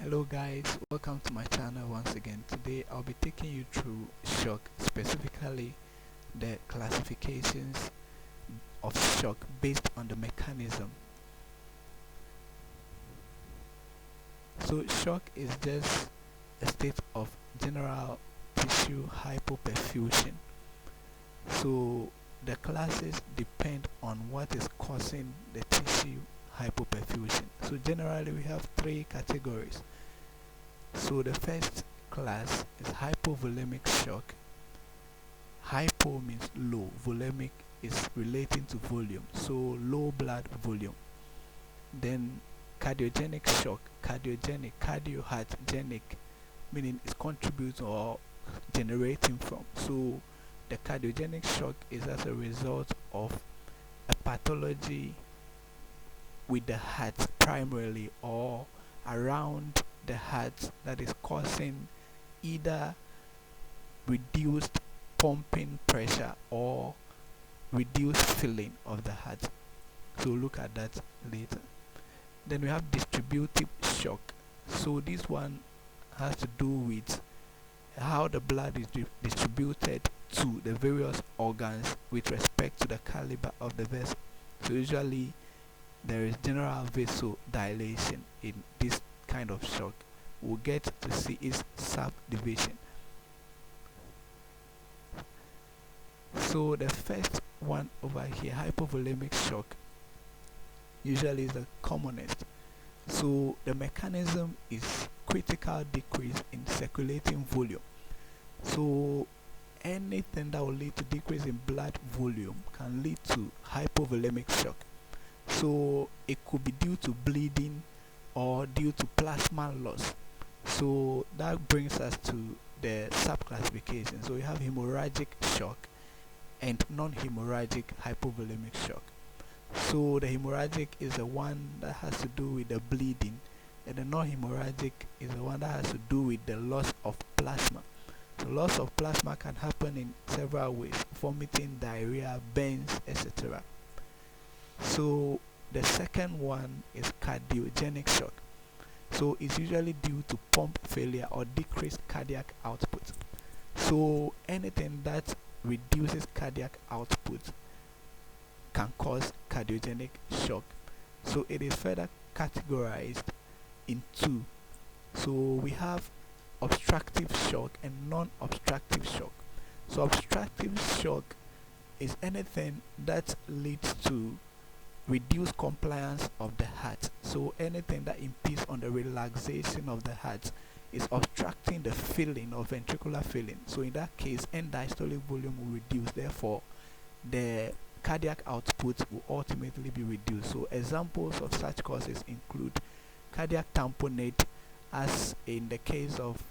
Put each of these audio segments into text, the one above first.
Hello guys, welcome to my channel once again. Today I'll be taking you through shock, specifically the classifications of shock based on the mechanism. So shock is just a state of general tissue hypoperfusion. So the classes depend on what is causing the tissue hypoperfusion. So generally we have three categories. So the first class is hypovolemic shock. Hypo means low, volemic is relating to volume, so low blood volume. Then cardiogenic shock, cardioheartgenic, meaning it's contributing or generating from. So the cardiogenic shock is as a result of a pathology with the heart primarily or around the heart that is causing either reduced pumping pressure or reduced filling of the heart. So look at that later. Then we have distributive shock. So this one has to do with how the blood is distributed to the various organs with respect to the caliber of the vessel. So usually there is general vasodilation in this kind of shock. We'll get to see its subdivision. So the first one over here, hypovolemic shock, usually is the commonest. So the mechanism is critical decrease in circulating volume. So anything that will lead to decrease in blood volume can lead to hypovolemic shock. So it could be due to bleeding or due to plasma loss. So that brings us to the subclassification. So we have hemorrhagic shock and non-hemorrhagic hypovolemic shock. So the hemorrhagic is the one that has to do with the bleeding, and the non-hemorrhagic is the one that has to do with the loss of plasma. So loss of plasma can happen in several ways: vomiting, diarrhea, burns, etc. So the second one is cardiogenic shock. So it's usually due to pump failure or decreased cardiac output. So anything that reduces cardiac output can cause cardiogenic shock. So it is further categorized in two. So we have obstructive shock and non-obstructive shock. So obstructive shock is anything that leads to reduced compliance of the heart. So anything that impedes on the relaxation of the heart is obstructing the filling of ventricular filling. So in that case, end diastolic volume will reduce. Therefore, the cardiac output will ultimately be reduced. So examples of such causes include cardiac tamponade, as in the case of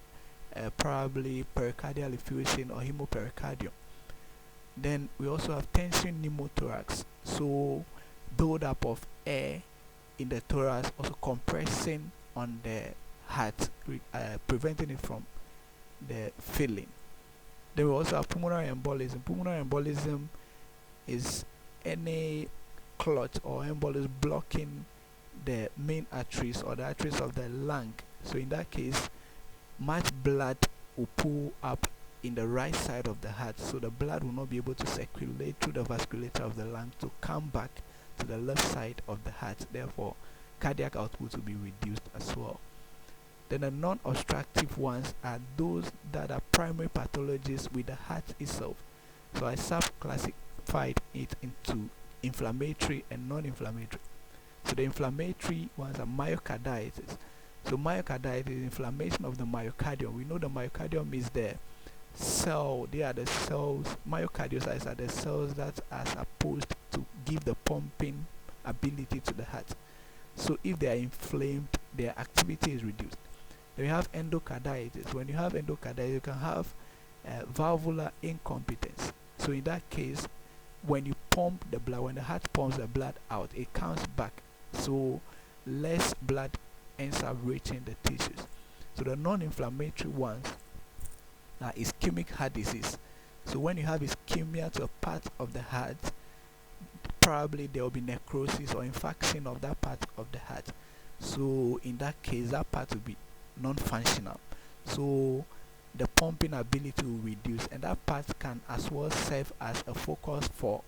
probably pericardial effusion or hemopericardium. Then we also have tension pneumothorax. So build-up of air in the thorax, also compressing on the heart, preventing it from the filling. Then we also have pulmonary embolism. Pulmonary embolism is any clot or embolus blocking the main arteries or the arteries of the lung. So in that case, much blood will pull up in the right side of the heart, so the blood will not be able to circulate through the vasculature of the lung to come back to the left side of the heart. Therefore, cardiac output will be reduced as well. Then the non-obstructive ones are those that are primary pathologies with the heart itself. So I subclassified it into inflammatory and non-inflammatory. So the inflammatory ones are myocarditis. So myocarditis is inflammation of the myocardium. We know the myocardium is the cell, they are the cells, myocardiocytes are the cells that are supposed to give the pumping ability to the heart. So if they are inflamed, their activity is reduced. Then we have endocarditis. When you have endocarditis, you can have valvular incompetence. So in that case, when you pump the blood, when the heart pumps the blood out, it comes back. So less blood ends up reaching the tissues. So the non-inflammatory ones are ischemic heart disease. So when you have ischemia to a part of the heart, probably there will be necrosis or infarction of that part of the heart. So in that case, that part will be non-functional. So the pumping ability will reduce, and that part can as well serve as a focus for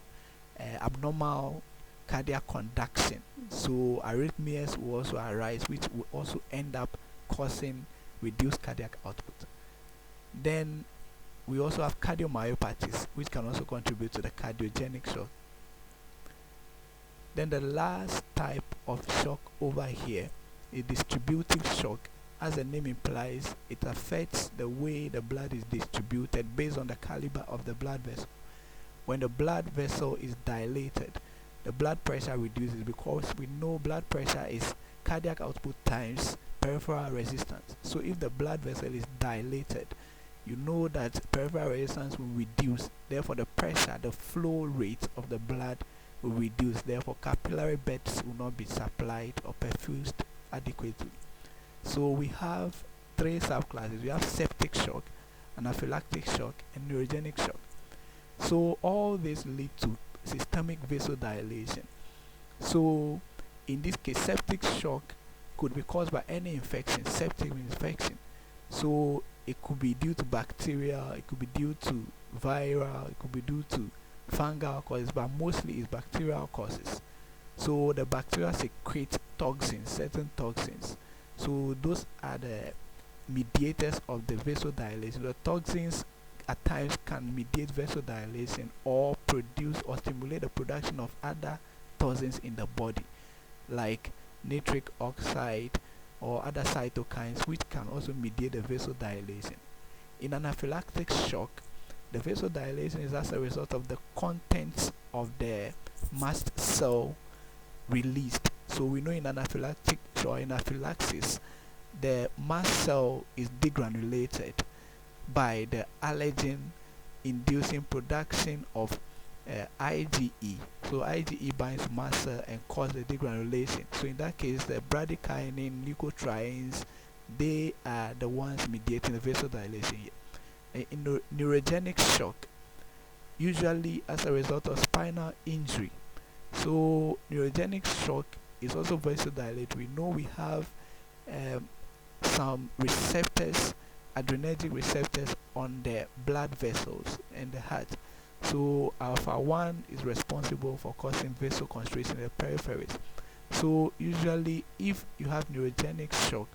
abnormal cardiac conduction. So arrhythmias will also arise, which will also end up causing reduced cardiac output. Then we also have cardiomyopathies, which can also contribute to the cardiogenic shock. Then the last type of shock over here is distributive shock. As the name implies, it affects the way the blood is distributed based on the caliber of the blood vessel. When the blood vessel is dilated, the blood pressure reduces, because we know blood pressure is cardiac output times peripheral resistance. So if the blood vessel is dilated, you know that peripheral resistance will reduce, therefore the pressure, the flow rate of the blood will reduce, therefore capillary beds will not be supplied or perfused adequately. So we have three subclasses. We have septic shock, anaphylactic shock, and neurogenic shock. So all this lead to systemic vasodilation. So in this case, septic shock could be caused by any infection. Septic infection. So it could be due to bacteria, it could be due to viral, it could be due to fungal causes, but mostly it's bacterial causes. So the bacteria secrete toxins, certain toxins. So those are the mediators of the vasodilation. The toxins at times can mediate vasodilation or produce or stimulate the production of other toxins in the body, like nitric oxide or other cytokines, which can also mediate the vasodilation. In anaphylactic shock, the vasodilation is as a result of the contents of the mast cell released. So we know in anaphylactic or anaphylaxis, the mast cell is degranulated by the allergen inducing production of IgE. So IgE binds to mast cell and causes the degranulation. So in that case, the bradykinin, leukotrienes, they are the ones mediating the vasodilation here. In the neurogenic shock, usually as a result of spinal injury. So neurogenic shock is also vasodilated. We know we have some receptors, adrenergic receptors on the blood vessels and the heart. So alpha 1 is responsible for causing vasoconstriction in the peripheries. So usually if you have neurogenic shock,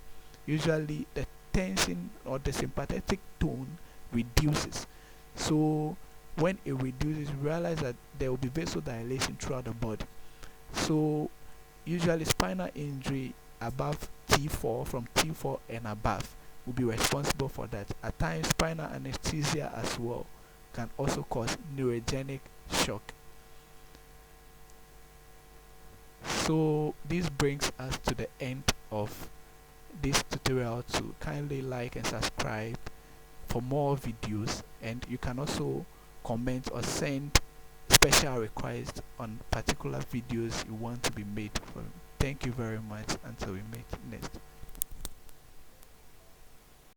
usually the tension or the sympathetic tone reduces. So when it reduces, you realize that there will be vasodilation throughout the body. So usually spinal injury above T4, from T4 and above, will be responsible for that. At times spinal anesthesia as well can also cause neurogenic shock. So this brings us to the end of this tutorial. To kindly like and subscribe for more videos, and you can also comment or send special requests on particular videos you want to be made for. Thank you very much. Until we meet next.